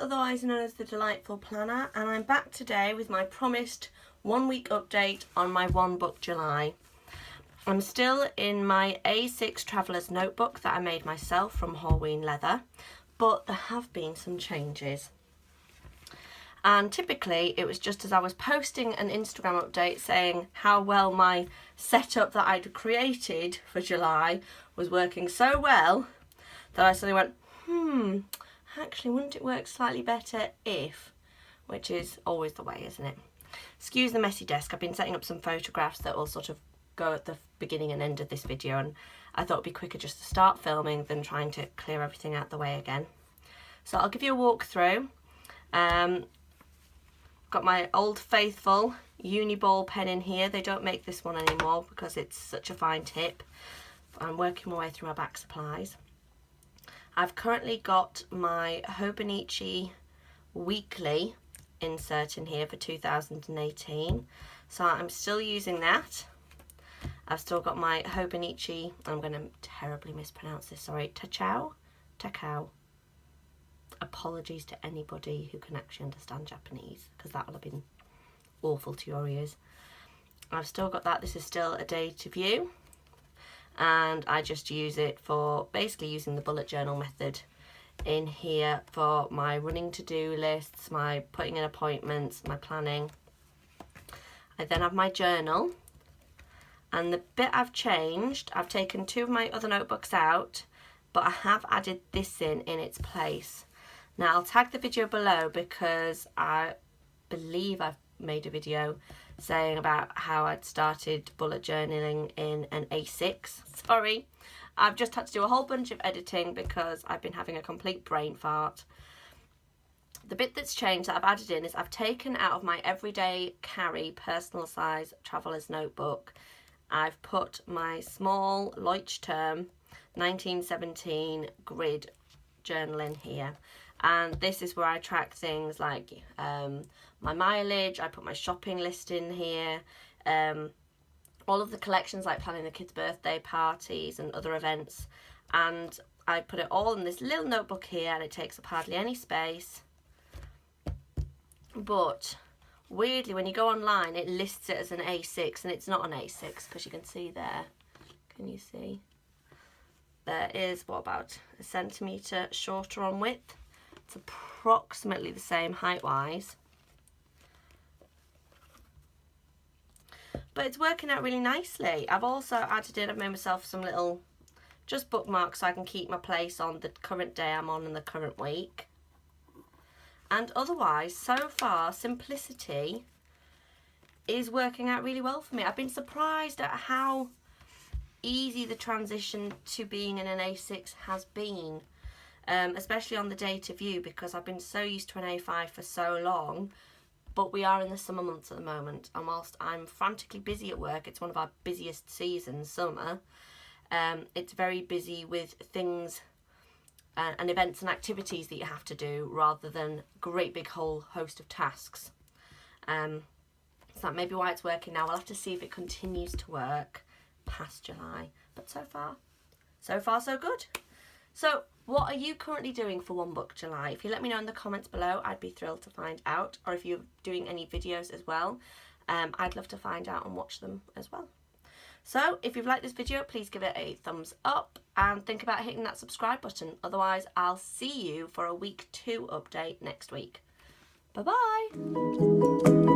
otherwise known as the Delightful Planner, and I'm back today with my promised 1 week update on my One Book July. I'm still in my A6 Traveller's Notebook that I made myself from Horween leather, but there have been some changes. And typically it was just as I was posting an Instagram update saying how well my setup that I'd created for July was working so well that I suddenly went, actually wouldn't it work slightly better if, which is always the way, isn't it? Excuse the messy desk, I've been setting up some photographs that will sort of go at the beginning and end of this video, and I thought it'd be quicker just to start filming than trying to clear everything out the way again. So I'll give you a walk through. Got my old faithful uni ball pen in here. They don't make this one anymore because it's such a fine tip. I'm working my way through my back supplies. I've currently got my Hobonichi weekly insert in here for 2018, so I'm still using that. I've still got my Hobonichi, I'm going to terribly mispronounce this, sorry, Takao. Apologies to anybody who can actually understand Japanese, because that will have been awful to your ears. I've still got that. This is still a day to view, and I just use it for basically using the bullet journal method in here for my running to-do lists, my putting in appointments, my planning. I then have my journal, and the bit I've changed, I've taken 2 of my other notebooks out, but I have added this in its place. Now I'll tag the video below because I believe I've made a video saying about how I'd started bullet journaling in an A6. Sorry, I've just had to do a whole bunch of editing because I've been having a complete brain fart. The bit that's changed that I've added in is I've taken out of my everyday carry personal size traveller's notebook, I've put my small Leuchtturm 1917 grid journal in here. And this is where I track things like my mileage. I put my shopping list in here, all of the collections like planning the kids' birthday parties and other events, and I put it all in this little notebook here, and it takes up hardly any space. But weirdly, when you go online, it lists it as an A6, and it's not an A6 because you can see there. Can you see? There is, what, about a centimetre shorter on width. It's approximately the same height-wise. But it's working out really nicely. I've also added in, I've made myself some little just bookmarks so I can keep my place on the current day I'm on in the current week. And otherwise, so far, simplicity is working out really well for me. I've been surprised at how easy the transition to being in an A6 has been. Especially on the day to view, because I've been so used to an A5 for so long, but we are in the summer months at the moment, and whilst I'm frantically busy at work, it's one of our busiest seasons, summer, it's very busy with things and events and activities that you have to do rather than a great big whole host of tasks. So that may be why it's working now. We'll have to see if it continues to work past July, but so far so good. So what are you currently doing for One Book July? If you let me know in the comments below, I'd be thrilled to find out. Or if you're doing any videos as well, I'd love to find out and watch them as well. So if you've liked this video, please give it a thumbs up and think about hitting that subscribe button. Otherwise, I'll see you for a week 2 update next week. Bye bye.